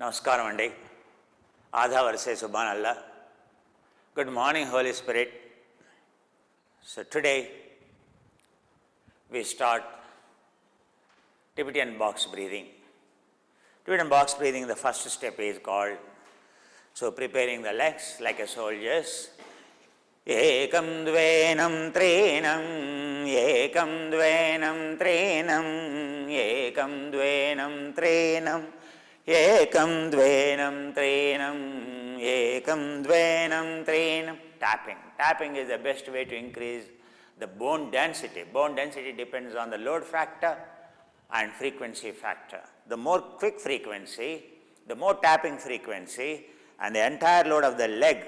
Namaskaram Andi. Adha Varse Subhanallah. Good morning, Holy Spirit. So today we start Tibetan box breathing. Tibetan box breathing, the first step is called, so preparing the legs like a soldier's. Ekam dvenam trenam, ekam dvenam trenam, ekam dvenam trenam, ekam dvenam trenam, ekam dvenam trenam. Tapping. Tapping is the best way to increase the bone density. Bone density depends on the load factor and frequency factor. The more quick frequency, the more tapping frequency, and the entire load of the leg,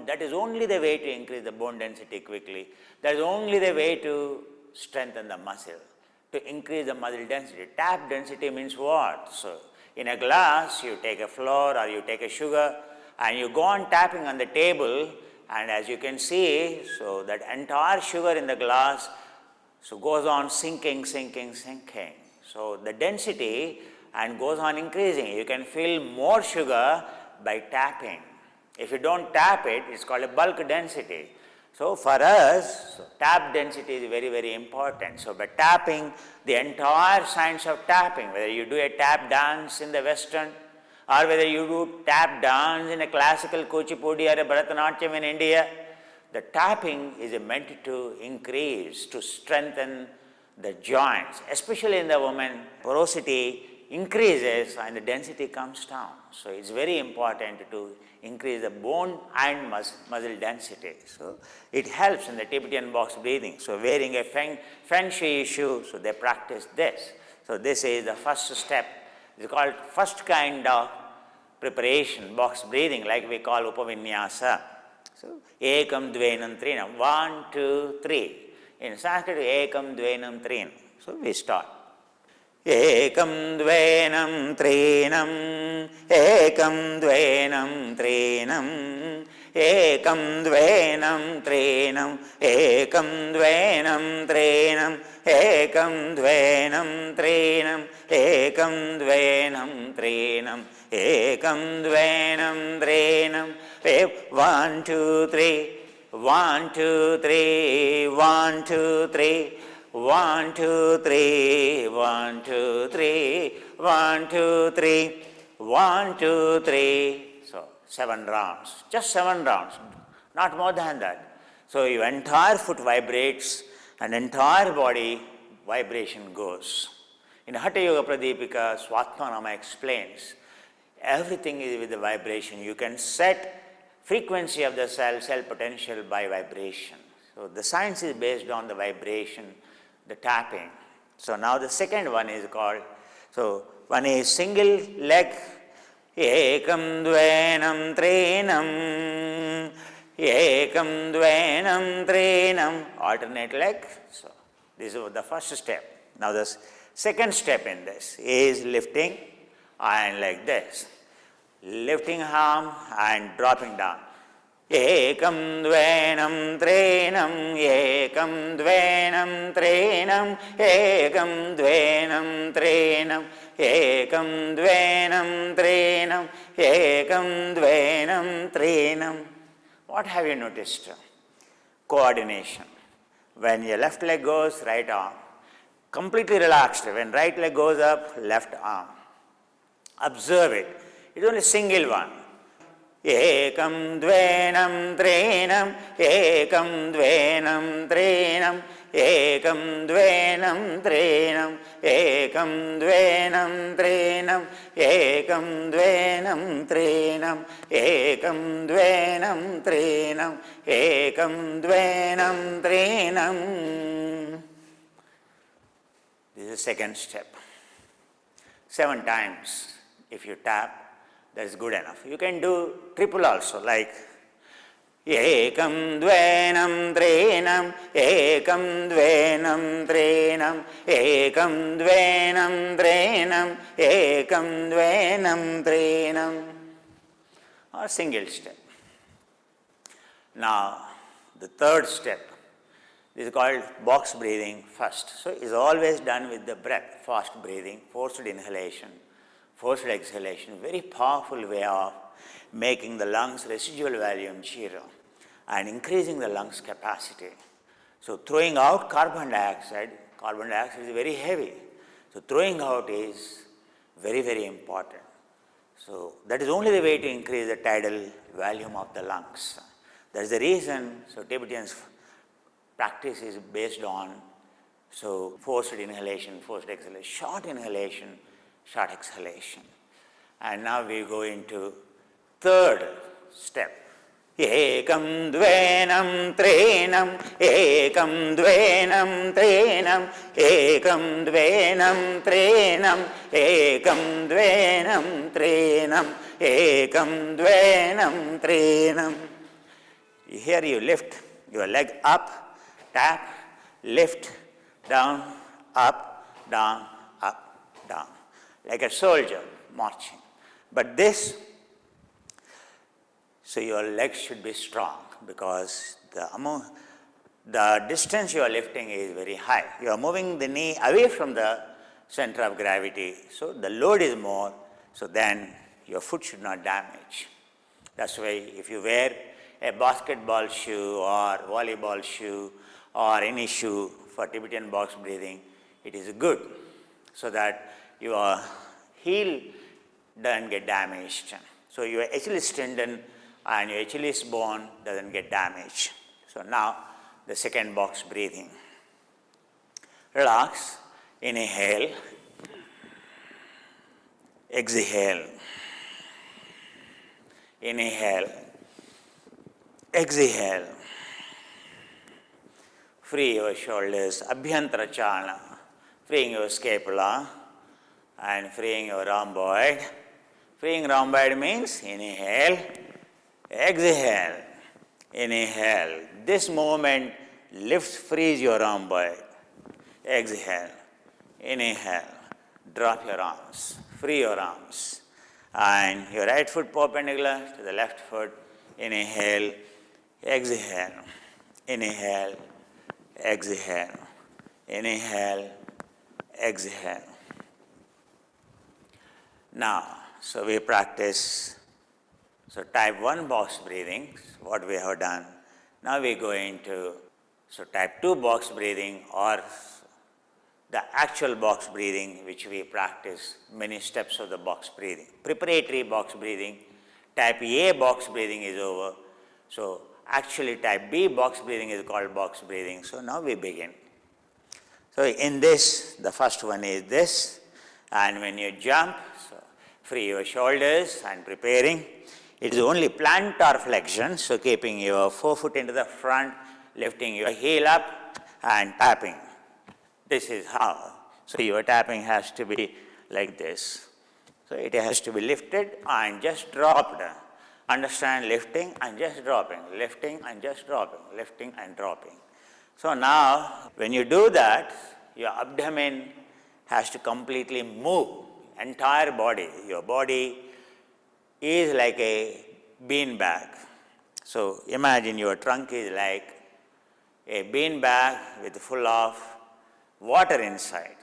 that is only the way to increase the bone density quickly. That is only the way to strengthen the muscle, to increase the muscle density. Tap density means what? So, in a glass, you take a flour or you take a sugar and you go on tapping on the table, and as you can see, so that entire sugar in the glass goes on sinking. So the density and goes on increasing. You can feel more sugar by tapping. If you don't tap it, it's called a bulk density. So for us, tap density is very, very important. So by tapping, the entire science of tapping, whether you do a tap dance in the Western, or whether you do tap dance in a classical Kuchipudi or a Bharatanatyam in India, the tapping is meant to increase, to strengthen the joints, especially in the woman. Porosity increases and the density comes down. So it's very important to increase the bone and muscle density. So it helps in the Tibetan box breathing. So wearing a feng shui shoe, so they practice this. So this is the first step. It's called first kind of preparation, box breathing, like we call upavinyasa. So ekam dvenam trinam, 1, 2, 3. In Sanskrit, ekam dvenam trinam. So we start. Ekam dvenam trinam, ekam dvenam trinam, ekam dvenam trinam, ekam dvenam trinam, ekam dvenam trinam, ekam dvenam trinam, ekam dvenam trinam. 1, 2, 3, 1, 2, 3, 1, 2, 3. 1, 2, 3, 1, 2, 3, 1, 2, 3, 1, 2, 3. So 7 rounds, just 7 rounds, not more than that. So your entire foot vibrates and entire body vibration goes. In Hatha Yoga Pradipika, Swatmanama explains, everything is with the vibration. You can set frequency of the cell potential by vibration. So the science is based on the vibration, the tapping. So now the second one is called, so one is single leg, ekam dvenam trinam, ekam dvenam trinam, alternate leg. So this is the first step. Now the second step in this is lifting and like this. Lifting arm and dropping down. Ekam dvenam trinam, ekam dvenam trinam, ekam dvenam trinam, ekam dvenam trinam, ekam dvenam trinam. What have you noticed? Coordination. When your left leg goes, right arm. Completely relaxed. When right leg goes up, left arm. Observe it. It's only a single one. Ekam dvenam trinam, ekam dvenam trinam, ekam dvenam trinam, ekam dvenam trinam, ekam dvenam trinam, ekam dvenam trinam, ekam dvenam trinam. This is the second step. 7 times if you tap, that is good enough. You can do triple also, like ekam dvenam trinam, ekam dvenam trinam, ekam dvenam trinam, ekam dvenam trinam, or single step. Now the third step, this is called box breathing first. So it's always done with the breath, fast breathing, forced inhalation. forced exhalation, very powerful way of making the lungs residual volume zero and increasing the lungs capacity. So throwing out carbon dioxide is very heavy. So throwing out is very, very important. So that is only the way to increase the tidal volume of the lungs. That is the reason, so Tibetan's practice is based on forced inhalation, forced exhalation, short inhalation, short exhalation. And now we go into third step. Ekam dvenam trenam, ekam dvenam trenam, ekam dvenam trenam, ekam dvenam trenam, ekam dvenam trenam. Here you lift your leg up, tap, lift, down, up, down, like a soldier marching. But this, so your legs should be strong because the distance you are lifting is very high. You are moving the knee away from the center of gravity, so the load is more, so then your foot should not damage. That's why if you wear a basketball shoe or volleyball shoe or any shoe for Tibetan box breathing, it is good so that your heel doesn't get damaged. So your Achilles tendon and your Achilles bone doesn't get damaged. So now the second box breathing. Relax, inhale, exhale, inhale, exhale. Free your shoulders, abhyantara chalana, freeing your scapula and freeing your rhomboid. Freeing rhomboid means inhale, exhale, inhale. This movement lifts, frees your rhomboid. Exhale, inhale, drop your arms, free your arms. And your right foot perpendicular to the left foot. Inhale, exhale, inhale, exhale, inhale, exhale. Now, so we practice, so type 1 box breathing, what we have done. Now we go into, so type 2 box breathing or the actual box breathing which we practice many steps of the box breathing. Preparatory box breathing, type A box breathing is over. So actually type B box breathing is called box breathing. So now we begin. So in this, the first one is this, and when you jump, so free your shoulders and preparing. It is only plantar flexion, so keeping your forefoot into the front, lifting your heel up and tapping. This is how. So your tapping has to be like this. So it has to be lifted and just dropped. Understand, lifting and just dropping, lifting and just dropping, lifting and dropping. So now, when you do that, your abdomen has to completely move, entire body. Your body is like a bean bag. So imagine your trunk is like a bean bag with full of water inside.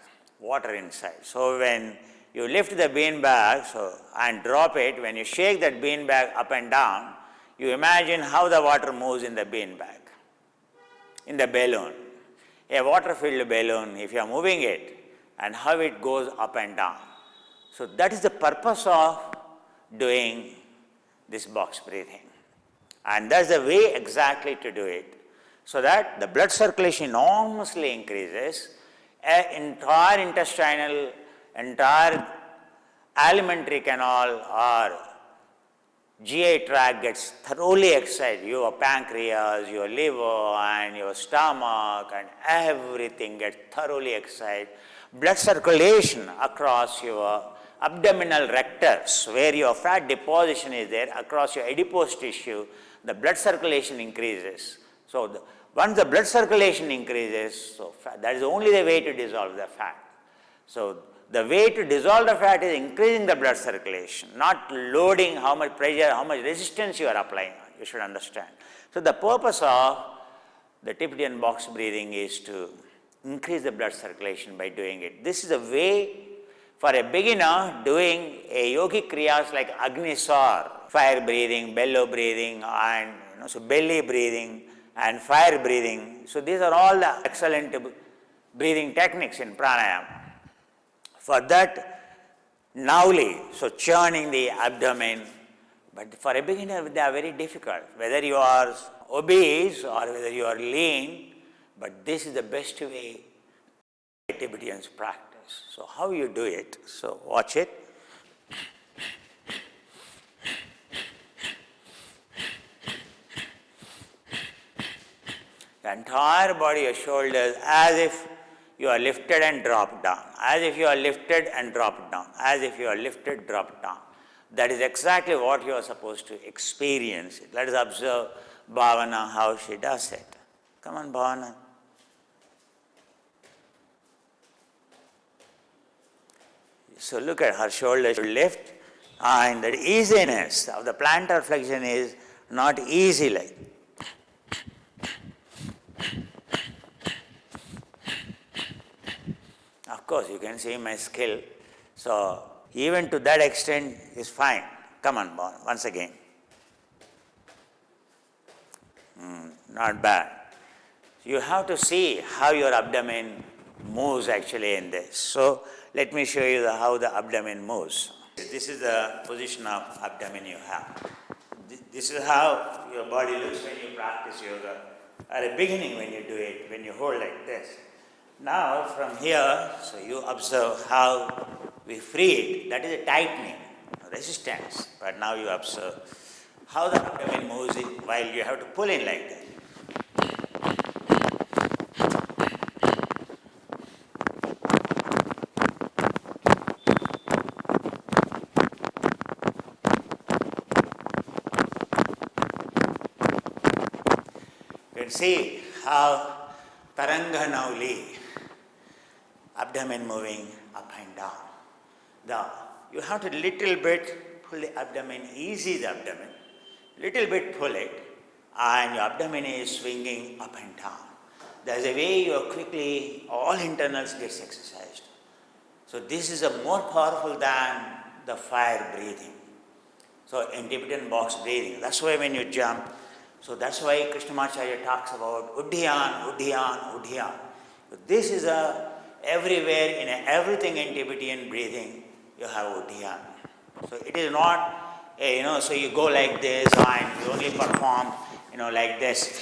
So when you lift the bean bag and drop it, when you shake that bean bag up and down, you imagine how the water moves in the bean bag, in the balloon. A water-filled balloon, if you are moving it, and how it goes up and down. So that is the purpose of doing this box breathing. And that's the way exactly to do it, so that the blood circulation enormously increases, entire intestinal, entire alimentary canal or GI tract gets thoroughly excited. Your pancreas, your liver and your stomach and everything gets thoroughly excited. Blood circulation across your abdominal rectors, where your fat deposition is there, across your adipose tissue, the blood circulation increases. So once the blood circulation increases, so that is only the way to dissolve the fat. So the way to dissolve the fat is increasing the blood circulation, not loading how much pressure, how much resistance you are applying. You should understand. So the purpose of the Tibetan box breathing is to increase the blood circulation by doing it. This is a way For a beginner, doing a yogic kriyas like Agnisar, fire breathing, bellow breathing, and so belly breathing and fire breathing. So these are all the excellent breathing techniques in pranayama. For that, Nauli, so churning the abdomen. But for a beginner, they are very difficult. Whether you are obese or whether you are lean, but this is the best way Tibetans practice. So how you do it? So watch it. The entire body, your shoulders, as if you are lifted and dropped down, as if you are lifted and dropped down, as if you are lifted, dropped down. That is exactly what you are supposed to experience. Let us observe Bhavana, how she does it. Come on, Bhavana. So look at her shoulders lift, and the easiness of the plantar flexion is not easy like. Of course, you can see my skill. So even to that extent is fine. Come on, once again. Not bad. You have to see how your abdomen moves actually in this. So let me show you how the abdomen moves. This is the position of abdomen you have. This is how your body looks when you practice yoga. At the beginning when you do it, when you hold like this. Now from here, so you observe how we free it. That is a tightening, resistance. But now you observe how the abdomen moves while you have to pull in like that. You can see how Taranga Nauli, abdomen moving up and down. You have to little bit pull the abdomen, easy the abdomen, little bit pull it, and your abdomen is swinging up and down. There's a way you quickly, all internals gets exercised. So this is a more powerful than the fire breathing. So in Tibetan box breathing, that's why when you jump, so that's why Krishnamacharya talks about Uddhiyan, Uddhiyan, Uddhiyan. So this is everywhere, in everything in Tibetan breathing, you have Uddhiyan. So it is not, so you go like this and you only perform, like this.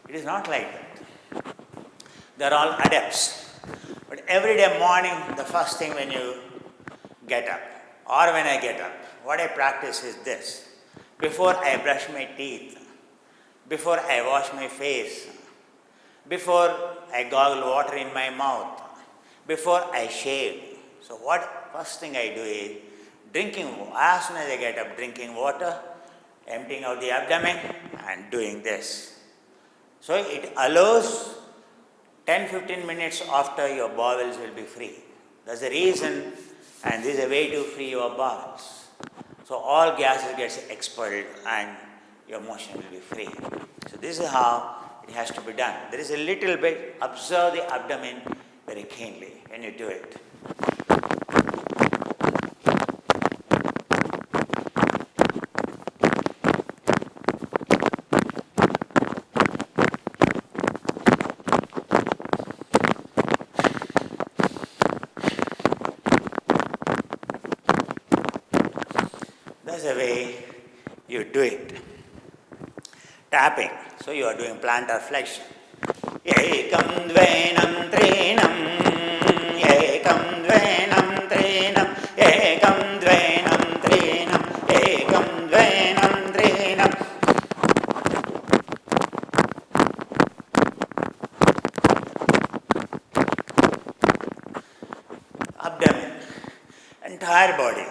It is not like that. They are all adepts. But every day morning, the first thing when you get up, or when I get up, what I practice is this. Before I brush my teeth, before I wash my face, before I goggle water in my mouth, before I shave. So what first thing I do is drinking, as soon as I get up, drinking water, emptying out the abdomen and doing this. So it allows 10-15 minutes after your bowels will be free. That's the reason, and this is a way to free your bowels. So all gases gets expelled and your motion will be free. So this is how it has to be done. There is a little bit, observe the abdomen very keenly when you do it. That's the way you do it. Tapping. So you are doing plantar flexion. Ekam dvenam trinam, ekam dvenam trinam, ekam dvenam trinam, ekam dvenam trinam. Abdomen, entire body.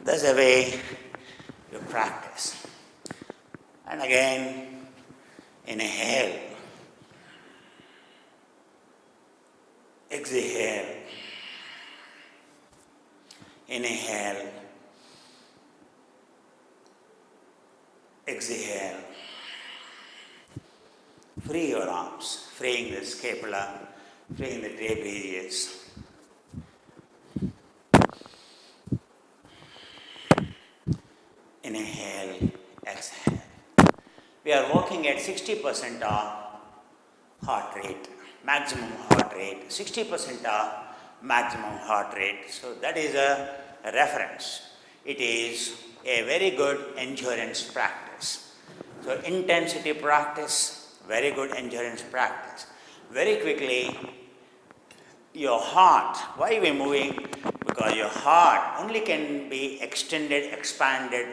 That's the way you practice. And again, Inhale. Exhale. Inhale. Exhale. Free your arms, freeing the scapula, freeing the trapezius. Inhale, exhale. We are working at 60% of heart rate, maximum heart rate, 60% of maximum heart rate. So that is a reference. It is a very good endurance practice. So intensity practice, very good endurance practice. Very quickly, your heart, why are we moving? Because your heart only can be extended, expanded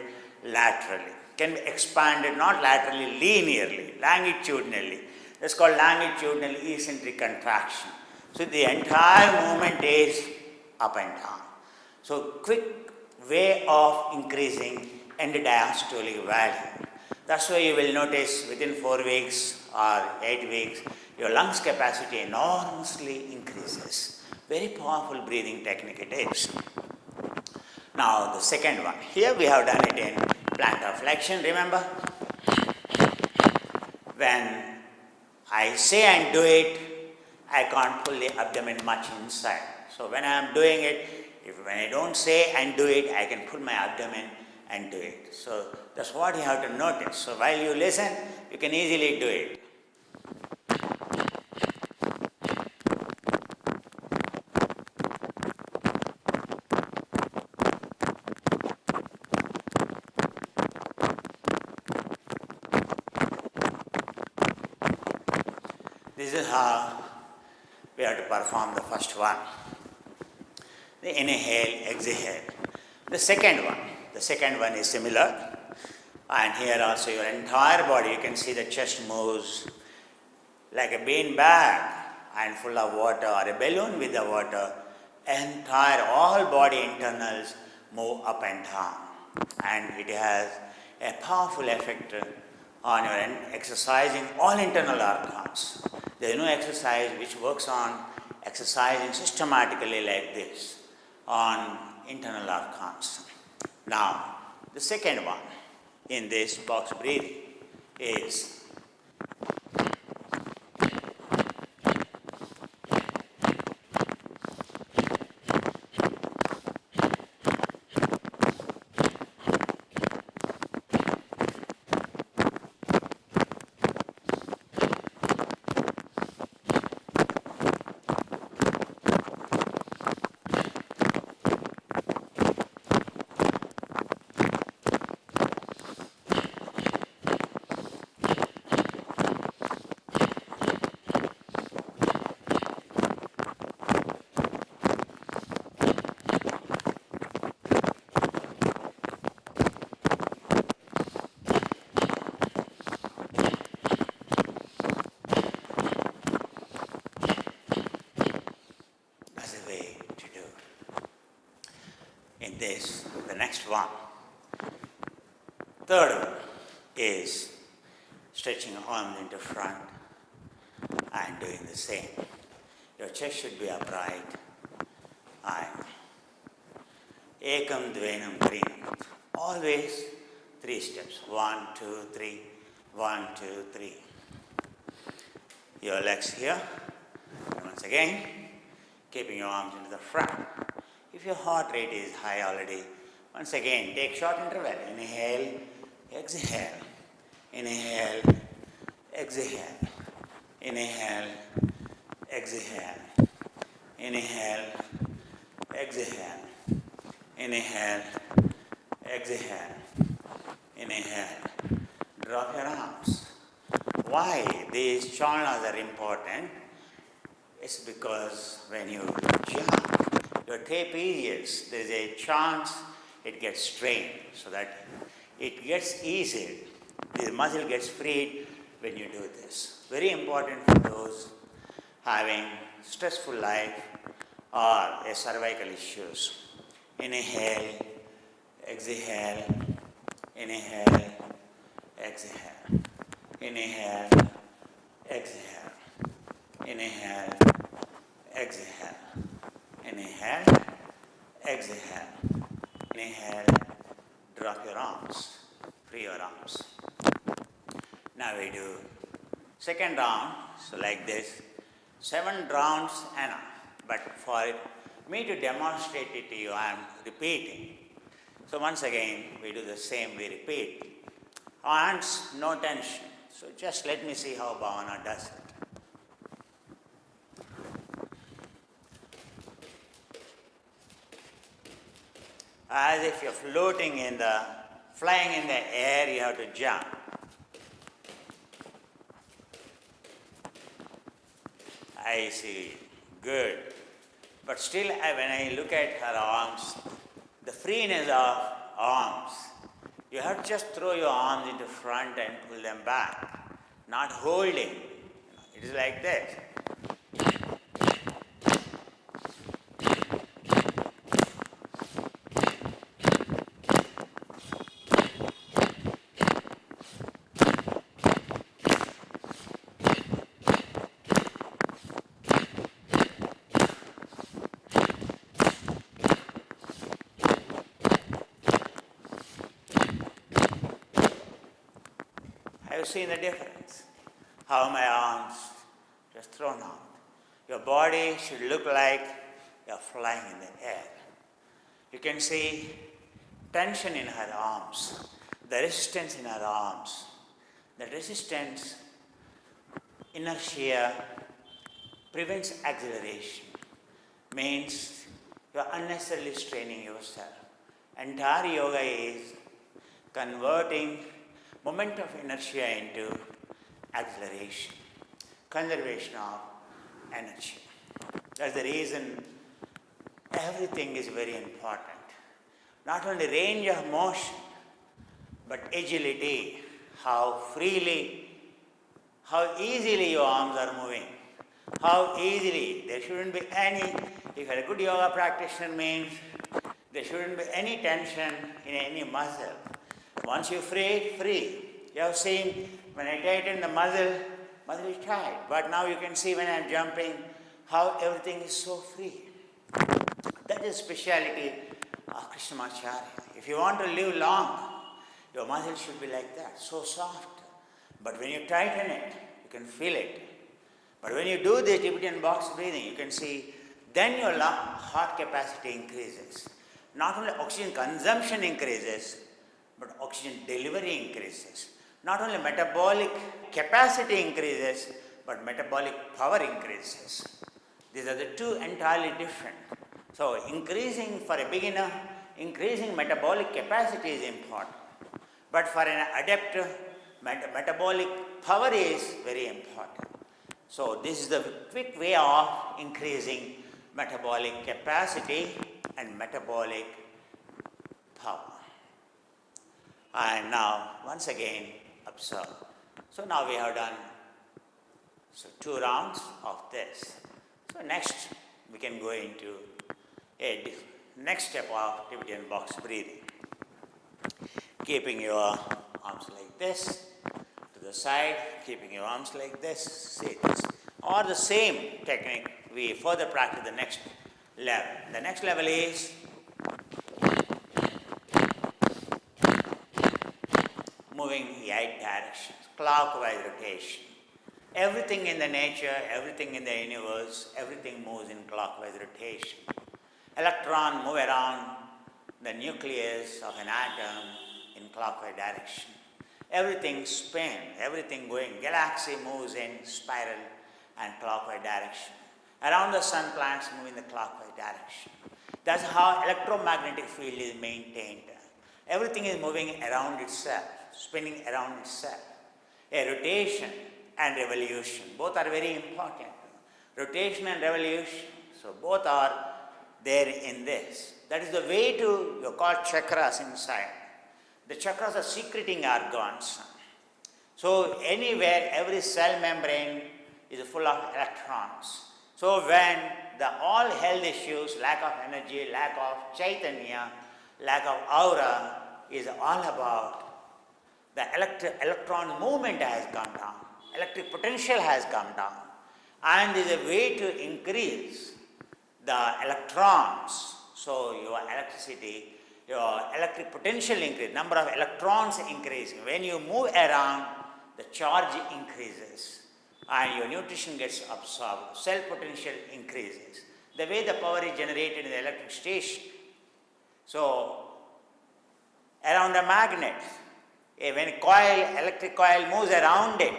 laterally. Can be expanded not laterally, linearly, longitudinally. That's called longitudinal eccentric contraction. So the entire movement is up and down. So quick way of increasing end diastolic value. That's why you will notice within 4 weeks or 8 weeks, your lungs capacity enormously increases. Very powerful breathing technique it is. Now the second one. Here we have done it in plantar flexion, remember? When I say and do it, I can't pull the abdomen much inside. So when I am doing it, when I don't say and do it, I can pull my abdomen and do it. So that's what you have to notice. So while you listen, you can easily do it. This is how we have to perform the first one. The inhale, exhale. The second one is similar. And here also your entire body, you can see the chest moves like a bean bag and full of water, or a balloon with the water. All body internals move up and down. And it has a powerful effect on your exercising all internal organs. There is no exercise which works on exercising systematically like this on internal organs. Now, the second one in this box breathing is the next one. Third one is stretching arms into front and doing the same. Your chest should be upright. And ekam dvenam trinam. Always 3 steps. 1, 2, 3. 1, 2, 3. Your legs here. And once again, keeping your arms into the front. If your heart rate is high already, once again, take short interval. Inhale, exhale. Inhale, exhale. Inhale, exhale. Inhale, exhale. Inhale, exhale. Inhale. Drop your arms. Why these chalanas are important? It's because when you jump, your trapezius, there is a chance it gets strained, so that it gets easy. The muscle gets freed when you do this. Very important for those having stressful life or a cervical issues. Inhale, exhale, inhale, exhale. Inhale, exhale. Inhale, exhale. Inhale, exhale. Inhale, drop your arms, free your arms. Now we do second round, so like this, 7 rounds enough. But for me to demonstrate it to you, I am repeating. So once again, we do the same, we repeat. Hands, no tension. So just let me see how Bhavana does it. As if you're flying in the air, you have to jump. I see, good. But still, when I look at her arms, the freeness of arms, you have to just throw your arms into front and pull them back, not holding. It is like this. Have you seen the difference? How my arms just thrown out. Your body should look like you're flying in the air. You can see tension in her arms, the resistance in her arms. The resistance, inertia, prevents acceleration. Means you're unnecessarily straining yourself. Entire yoga is converting moment of inertia into acceleration, conservation of energy. That's the reason everything is very important. Not only range of motion, but agility, how freely, how easily your arms are moving, how easily. There shouldn't be any, if you're a good yoga practitioner, means there shouldn't be any tension in any muscle. Once you free. You have seen when I tighten the muscle is tight. But now you can see when I'm jumping how everything is so free. That is speciality of Krishnamacharya. If you want to live long, your muscle should be like that, so soft. But when you tighten it, you can feel it. But when you do the Tibetan box breathing, you can see then your heart capacity increases. Not only oxygen consumption increases, but oxygen delivery increases. Not only metabolic capacity increases, but metabolic power increases. These are the two entirely different. So increasing for a beginner, increasing metabolic capacity is important. But for an adept, metabolic power is very important. So this is the quick way of increasing metabolic capacity and metabolic power. And now, once again, observe. So now we have done 2 rounds of this. So next, we can go into a next step of Tibetan box breathing. Keeping your arms like this, to the side, keeping your arms like this, say this. Or the same technique, we further practice the next level. The next level is moving in 8 directions, clockwise rotation. Everything in the nature, everything in the universe, everything moves in clockwise rotation. Electron move around the nucleus of an atom in clockwise direction. Everything spins, everything going, galaxy moves in spiral and clockwise direction. Around the sun, planets move in the clockwise direction. That's how electromagnetic field is maintained. Everything is moving around itself, spinning around itself. A rotation and revolution, both are very important. Rotation and revolution, so both are there in this. That is the way to, you call chakras inside. The chakras are secreting organs. So anywhere, every cell membrane is full of electrons. So when all health issues, lack of energy, lack of chaitanya, lack of aura, is all about the electron movement has come down, electric potential has come down, and there is a way to increase the electrons. So your electricity, your electric potential increase, number of electrons increasing. When you move around, the charge increases and your nutrition gets absorbed, cell potential increases. The way the power is generated in the electric station. So around the magnet, when electric coil moves around it,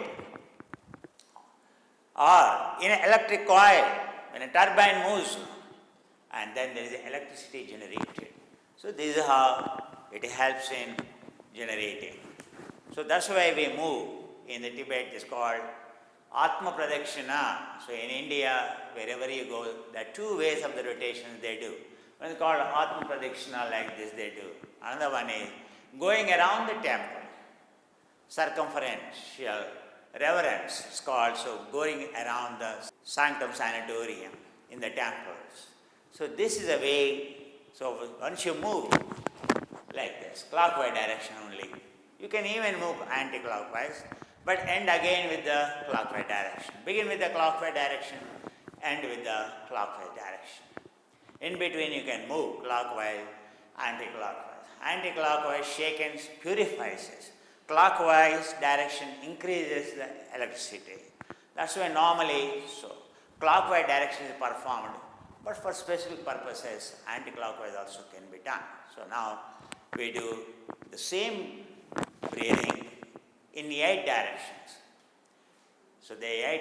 or in an electric coil, when a turbine moves, and then there is electricity generated. So this is how it helps in generating. So that's why we move. In the Tibet, it's called Atma Pradakshina. So in India, wherever you go, there are two ways of the rotations they do. One is called Atma Pradakshina, like this they do. Another one is going around the temple, circumferential reverence is called, so going around the sanctum sanatorium in the temples. So this is a way, so once you move like this, clockwise direction only, you can even move anti-clockwise, but end again with the clockwise direction. Begin with the clockwise direction, end with the clockwise direction. In between you can move clockwise, anti-clockwise. Anti-clockwise shakens purifies it. Clockwise direction increases the electricity. That's why normally, so clockwise direction is performed, but for specific purposes, anti-clockwise also can be done. So now we do the same breathing in 8 directions. So there are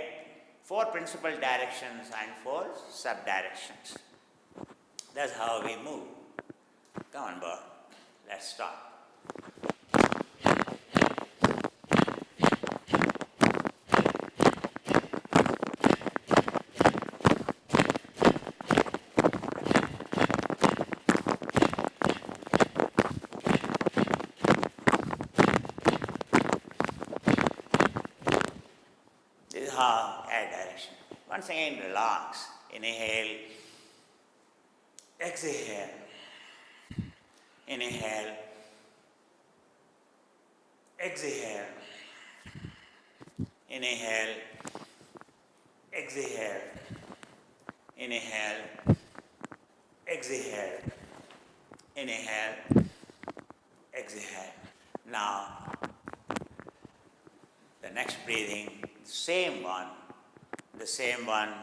4 principal directions and 4 sub-directions. That's how we move. Come on, boy. Let's start. This is how air direction. Once again, relax. Inhale. Exhale. Inhale. Exhale. Inhale. Exhale. Inhale. Exhale. Inhale. Exhale. Now, the next breathing, the same one,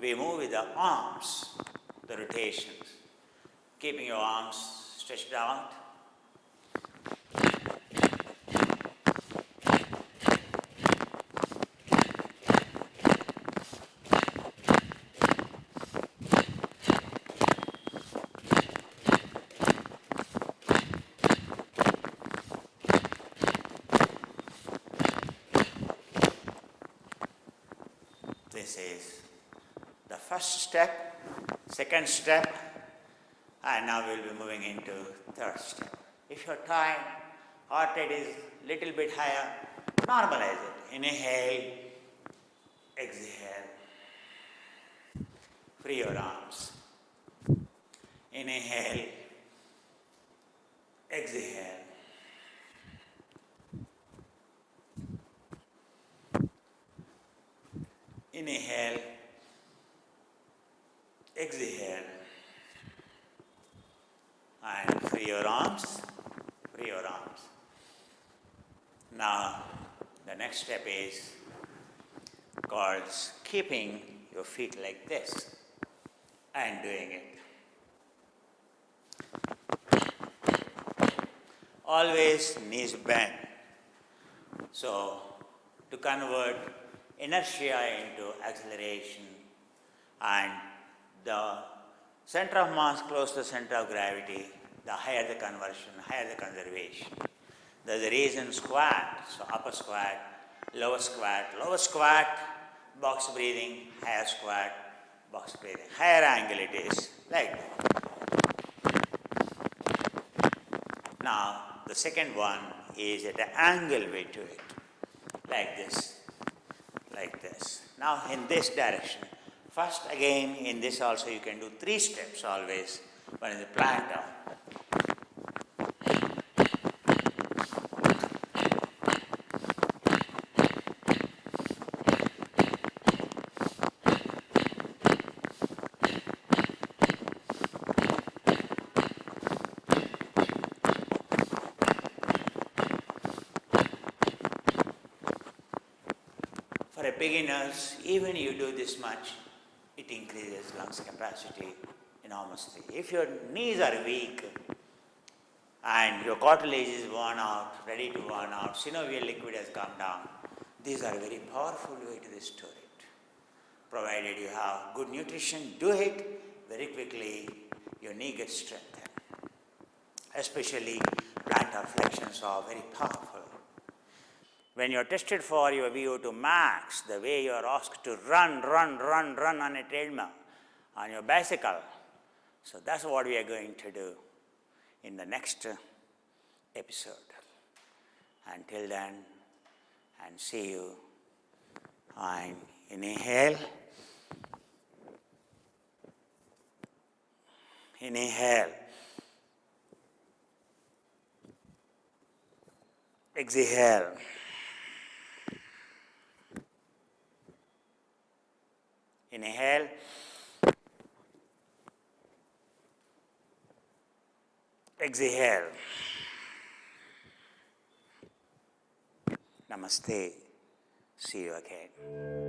we move with the arms, the rotations, keeping your arms stretched out. This is the first step, second step, and now we'll be moving into third step. If you're tired, heart rate is little bit higher, normalize it. Inhale, exhale. Free your arms. Inhale, exhale. Inhale, exhale, and free your arms, free your arms. Now, the next step is called keeping your feet like this and doing it. Always knees bent. So, to convert inertia into acceleration, and the center of mass close to the center of gravity, the higher the conversion, higher the conservation. There's a reason squat, so upper squat, lower squat, box breathing, higher squat, box breathing. Higher angle it is, like that. Now, the second one is at an angle way to it, like this. Like this. Now in this direction. First again in this also you can do 3 steps always. One is the plank down. beginners, even you do this much, it increases lungs capacity enormously. If your knees are weak and your cartilage is worn out, ready to worn out, synovial liquid has come down, these are a very powerful way to restore it. Provided you have good nutrition, do it very quickly, your knee gets strengthened. Especially plantar flexions are very powerful. When you are tested for your VO2 max, the way you are asked to run on a treadmill, on your bicycle. So that's what we are going to do in the next episode. Until then, and see you. And inhale. Inhale. Exhale. Inhale. Exhale. Namaste. See you again.